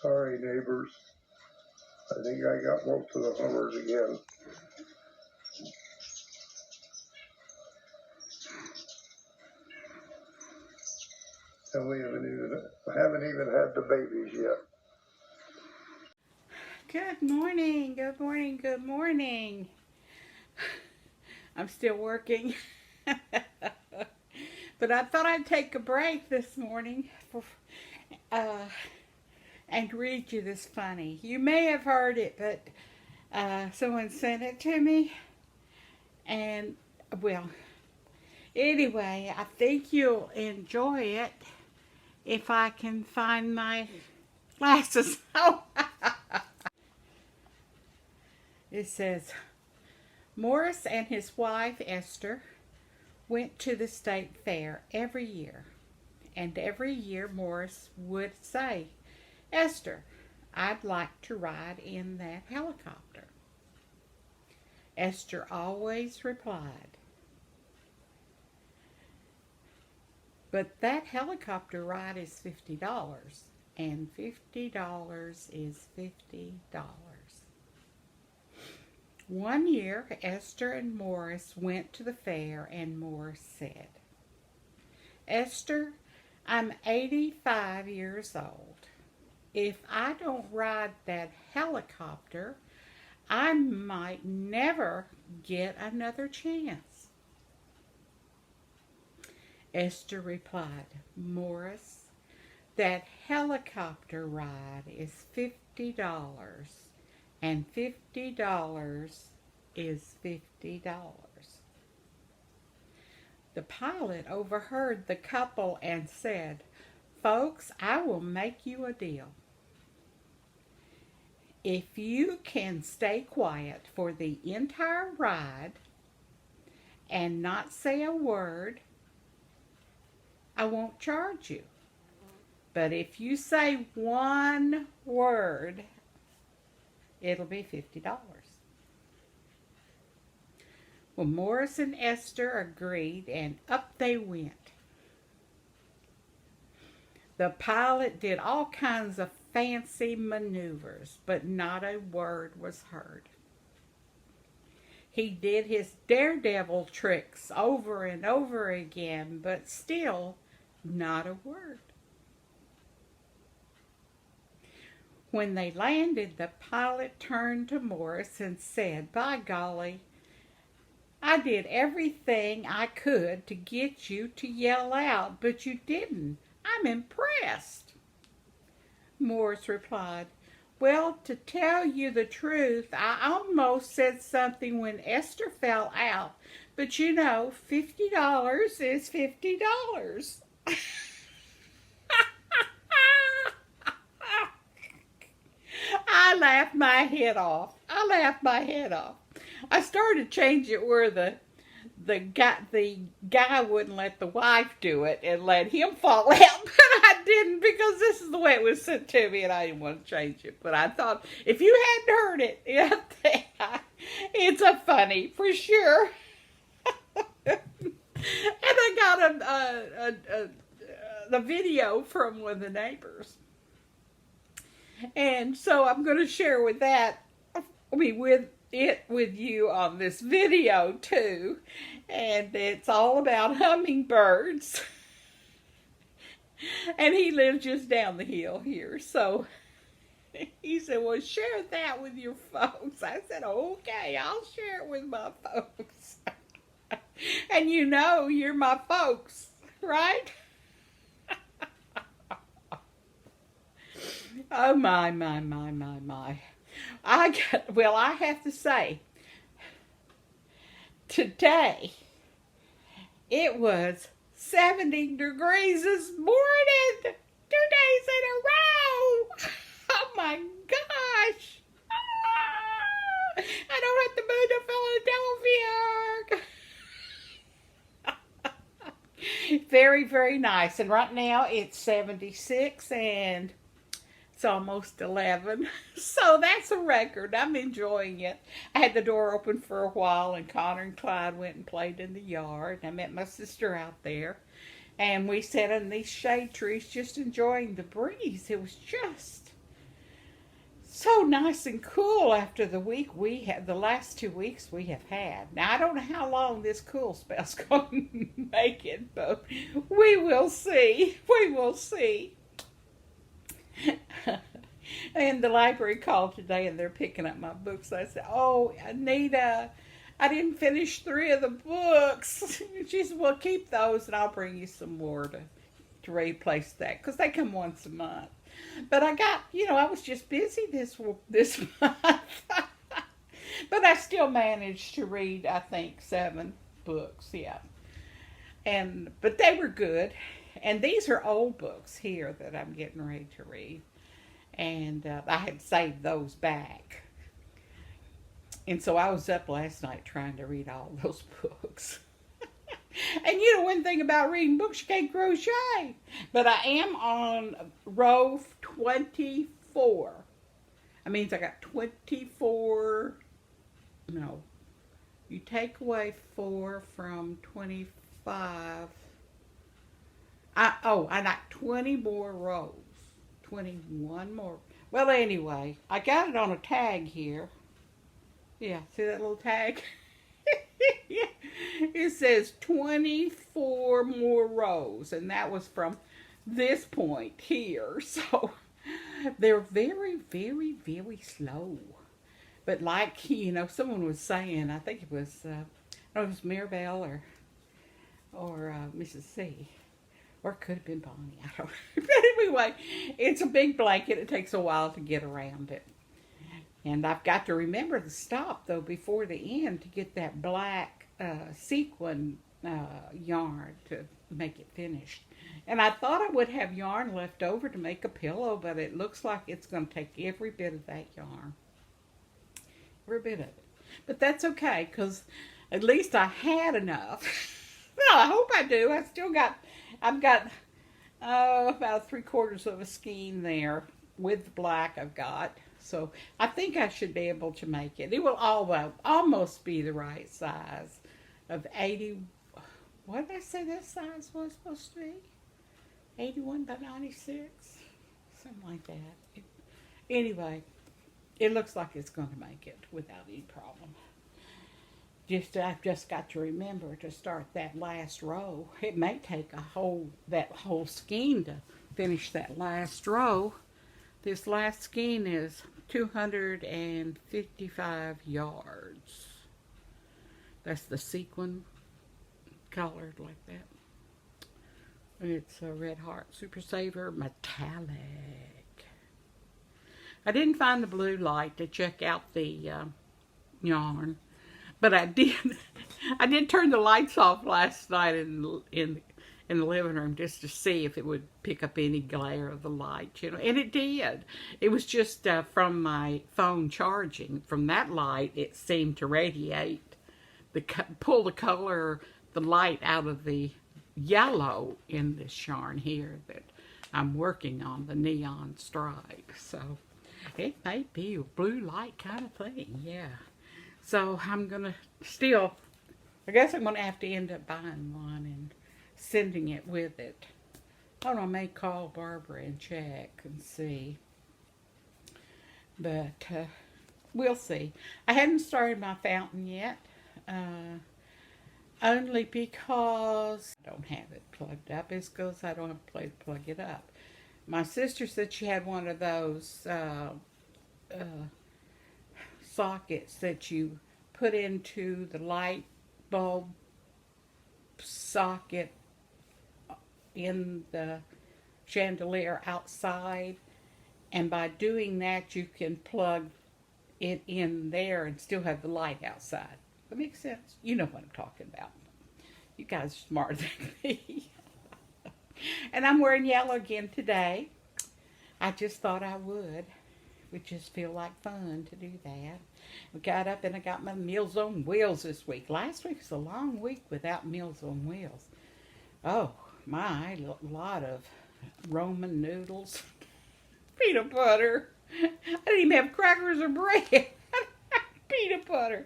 Sorry, neighbors. I think I got most of the hummers again. And we haven't even had the babies yet. Good morning, good morning, good morning. I'm still working. But I thought I'd take a break this morning and read you this funny. You may have heard it, but someone sent it to me. And, well, anyway, I think you'll enjoy it if I can find my glasses. It says, Morris and his wife Esther went to the state fair every year. And every year Morris would say, Esther, I'd like to ride in that helicopter. Esther always replied, but that helicopter ride is $50, and $50 is $50. One year, Esther and Morris went to the fair, and Morris said, Esther, I'm 85 years old. If I don't ride that helicopter, I might never get another chance. Esther replied, Morris, that helicopter ride is $50, and $50 is $50. The pilot overheard the couple and said, Folks, I will make you a deal. If you can stay quiet for the entire ride and not say a word, I won't charge you. But if you say one word, it'll be $50. Well, Morris and Esther agreed, and up they went. The pilot did all kinds of fancy maneuvers, but not a word was heard. He did his daredevil tricks over and over again, but still not a word. When they landed, the pilot turned to Morris and said, By golly, I did everything I could to get you to yell out, but you didn't. I'm impressed. Morris replied, Well, to tell you the truth, I almost said something when Esther fell out, but you know, $50 is $50. I laughed my head off. I started changing it where the guy wouldn't let the wife do it and let him fall out, but I didn't because this is the way it was sent to me and I didn't want to change it. But I thought if you hadn't heard it, it's a funny for sure. And I got the video from one of the neighbors. And so I'm going to share with you on this video too. And it's all about hummingbirds. And he lives just down the hill here. So he said, well, share that with your folks. I said, okay, I'll share it with my folks. And you know you're my folks, right? Oh, my. I have to say, today, it was 70 degrees this morning, 2 days in a row. Oh, my gosh. I don't have to move to Philadelphia. Very, very nice. And right now, it's 76 and it's almost 11, so that's a record. I'm enjoying it. I had the door open for a while, and Connor and Clyde went and played in the yard. I met my sister out there, and we sat in these shade trees just enjoying the breeze. It was just so nice and cool after the week we had, the last 2 weeks we have had. Now, I don't know how long this cool spell's going to make it, but we will see. We will see. And the library called today and they're picking up my books. I said, "Oh, Anita, I didn't finish 3 of the books." She said, "Well, keep those and I'll bring you some more to replace that," because they come once a month. But I got, I was just busy this month. But I still managed to read, I think, 7 books, yeah. But they were good. And these are old books here that I'm getting ready to read. And I had saved those back. And so I was up last night trying to read all those books. And one thing about reading books, you can't crochet. But I am on row 24. That means I got 24. No. You take away 4 from 25. I got 20 more rows. 21 more. Well, anyway, I got it on a tag here. Yeah, see that little tag? It says 24 more rows, and that was from this point here. So they're very, very, very slow. But like, someone was saying, I think it was, Mirabelle or Mrs. C. Or it could have been Bonnie, I don't know. But anyway, it's a big blanket. It takes a while to get around it. And I've got to remember to stop, though, before the end to get that black sequin yarn to make it finished. And I thought I would have yarn left over to make a pillow, but it looks like it's going to take every bit of that yarn. Every bit of it. But that's okay, because at least I had enough. Well, I hope I do. I've got about 3/4 of a skein there with the black I've got. So I think I should be able to make it. It will almost be the right size of 80. What did I say this size was supposed to be? 81 by 96? Something like that. Anyway, it looks like it's going to make it without any problem. I've just got to remember to start that last row. It may take that whole skein to finish that last row. This last skein is 255 yards. That's the sequin colored like that. And it's a Red Heart Super Saver metallic. I didn't find the blue light to check out the yarn. But I did turn the lights off last night in the living room just to see if it would pick up any glare of the light, and it did. It was just from my phone charging. From that light, it seemed to radiate, pull the light out of the yellow in this yarn here that I'm working on, the neon stripe. So it may be a blue light kind of thing, yeah. So I'm going to I guess I'm going to have to end up buying one and sending it with it. I don't know, I may call Barbara and check and see. But we'll see. I hadn't started my fountain yet. Only because I don't have it plugged up. It's because I don't have a place to plug it up. My sister said she had one of those sockets that you put into the light bulb socket in the chandelier outside, and by doing that you can plug it in there and still have the light outside. That makes sense? You know what I'm talking about. You guys are smarter than me. And I'm wearing yellow again today. I just thought I would. It just feel like fun to do that. We got up and I got my Meals on Wheels this week. Last week was a long week without Meals on Wheels. Oh my, a lot of Roman noodles, peanut butter. I didn't even have crackers or bread. Peanut butter.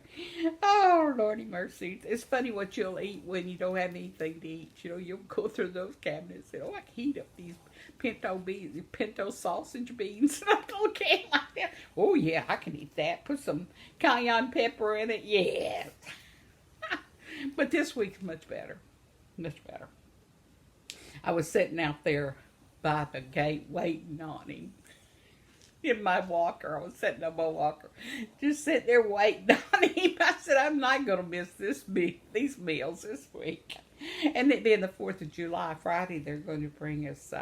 Oh, Lordy mercy. It's funny what you'll eat when you don't have anything to eat. You'll go through those cabinets and, I can heat up these pinto sausage beans. And I'm looking like that. oh yeah, I can eat that. Put some cayenne pepper in it. Yes. But this week's much better. Much better. I was sitting out there by the gate waiting on him in my walker. I was sitting on my walker, just sitting there waiting on him. I said, I'm not going to miss these meals this week. And it being the 4th of July, Friday, they're going to bring us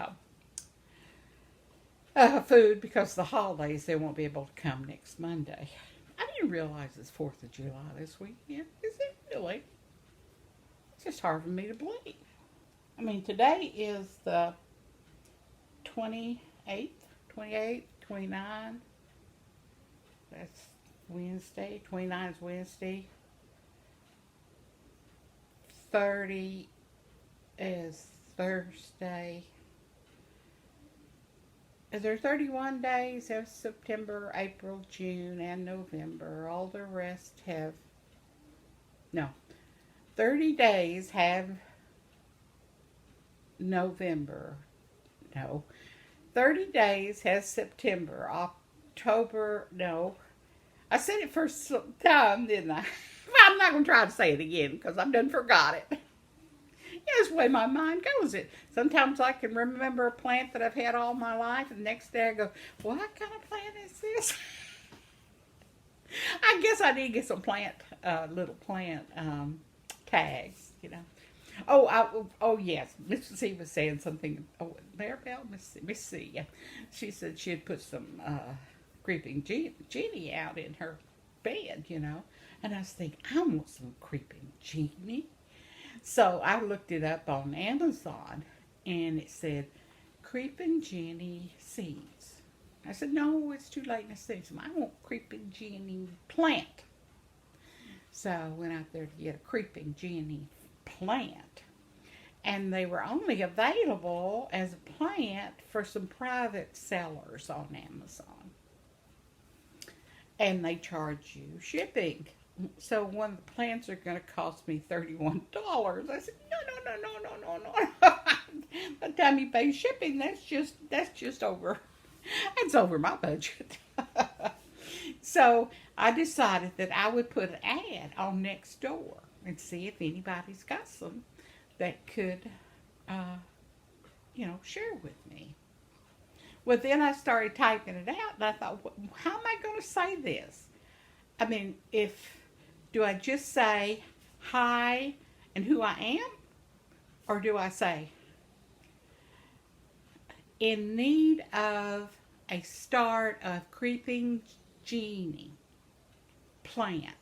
food because the holidays, they won't be able to come next Monday. I didn't realize it's 4th of July this weekend. Is it really? It's just hard for me to believe. I mean, today is the 28th, 29. That's Wednesday. 29 is Wednesday. 30 is Thursday. Is there 31 days? There's September, April, June, and November. All the rest have, no, 30 days have November. No. 30 days has September. October, no. I said it first time, didn't I? I'm not going to try to say it again because I've done forgot it. Yeah, that's the way my mind goes. Sometimes I can remember a plant that I've had all my life, and the next day I go, what kind of plant is this? I guess I need to get some little plant tags, you know. Oh yes, Mrs. C was saying something. Oh, Maribel, Miss C. Yeah. She said she had put some creeping genie out in her bed, you know. And I was thinking, I want some creeping genie. So I looked it up on Amazon, and it said creeping genie seeds. I said, no, it's too late in the season. I want creeping genie plant. So I went out there to get a creeping genie plant, and they were only available as a plant for some private sellers on Amazon, and they charge you shipping. So one of the plants are going to cost me $31. I said, no. By the time you pay shipping, that's just over. That's over my budget. So I decided that I would put an ad on Nextdoor and see if anybody's got some that could, share with me. Well, then I started typing it out, and I thought, how am I going to say this? I mean, do I just say hi and who I am? Or do I say, in need of a start of creeping genie plant?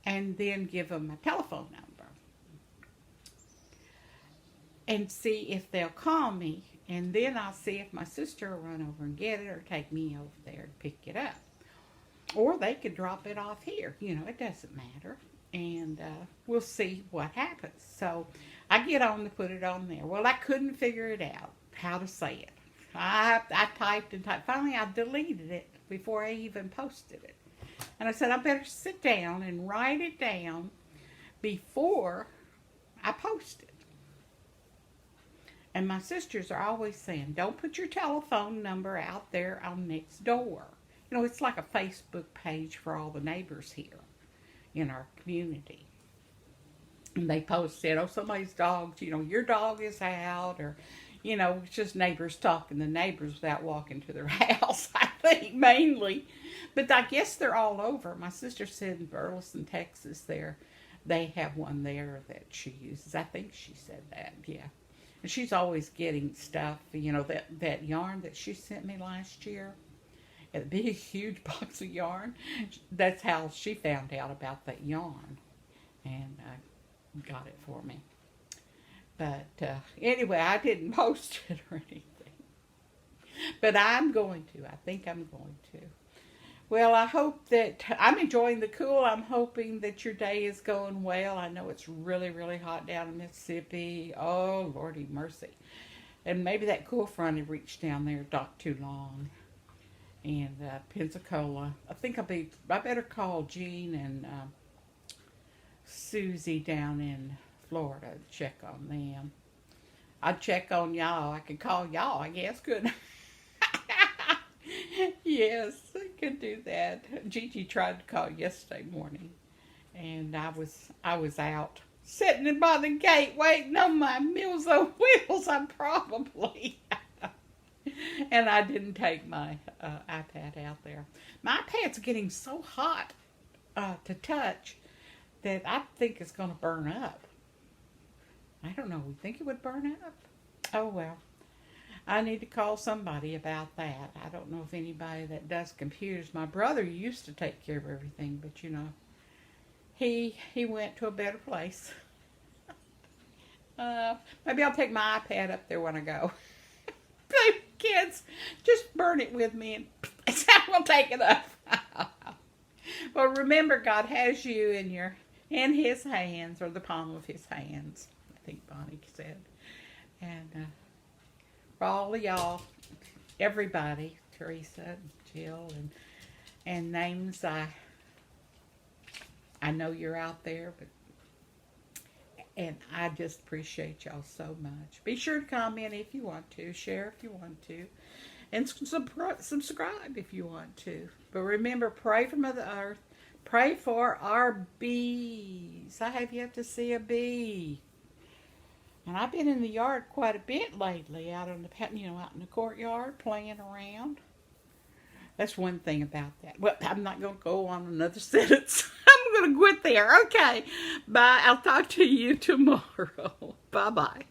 And then give them a telephone number. And see if they'll call me. And then I'll see if my sister will run over and get it or take me over there and pick it up. Or they could drop it off here. You know, it doesn't matter. And we'll see what happens. So I get on to put it on there. Well, I couldn't figure it out, how to say it. I typed and typed. Finally, I deleted it before I even posted it. And I said, I better sit down and write it down before I post it. And my sisters are always saying, don't put your telephone number out there on Nextdoor. You know, it's like a Facebook page for all the neighbors here in our community. And they posted, oh, somebody's dog's, your dog is out, or, it's just neighbors talking to neighbors without walking to their house, I think, mainly. But I guess they're all over. My sister said in Burleson, Texas, they have one there that she uses. I think she said that, yeah. And she's always getting stuff, that yarn that she sent me last year. A big, huge box of yarn. That's how she found out about that yarn. And got it for me. But anyway, I didn't post it or anything. But I'm going to. I think I'm going to. Well, I hope that I'm enjoying the cool. I'm hoping that your day is going well. I know it's really, really hot down in Mississippi. Oh, Lordy mercy. And maybe that cool front had reached down there not too long. And Pensacola. I think I better call Jean and Susie down in Florida to check on them. I'd check on y'all. I could call y'all, I guess, couldn't I? Yes, I could do that. Gigi tried to call yesterday morning, and I was out sitting in by the gate waiting on my Meals on Wheels. I probably and I didn't take my iPad out there. My iPad's getting so hot to touch that I think it's going to burn up. I don't know. We think it would burn up? Oh well. I need to call somebody about that. I don't know if anybody that does computers. My brother used to take care of everything, but he went to a better place. Maybe I'll take my iPad up there when I go. Kids, just burn it with me and we'll take it up. Well, remember, God has you in His hands, or the palm of His hands, I think Bonnie said. And for all of y'all, everybody, Teresa, and Jill, and names I know you're out there, and I just appreciate y'all so much. Be sure to comment if you want to, share if you want to, and subscribe if you want to. But remember, pray for Mother Earth. Pray for our bees. I have yet to see a bee. And I've been in the yard quite a bit lately, out in the courtyard, playing around. That's one thing about that. Well, I'm not going to go on another sentence. I'm going to quit there. Okay. Bye. I'll talk to you tomorrow. Bye-bye.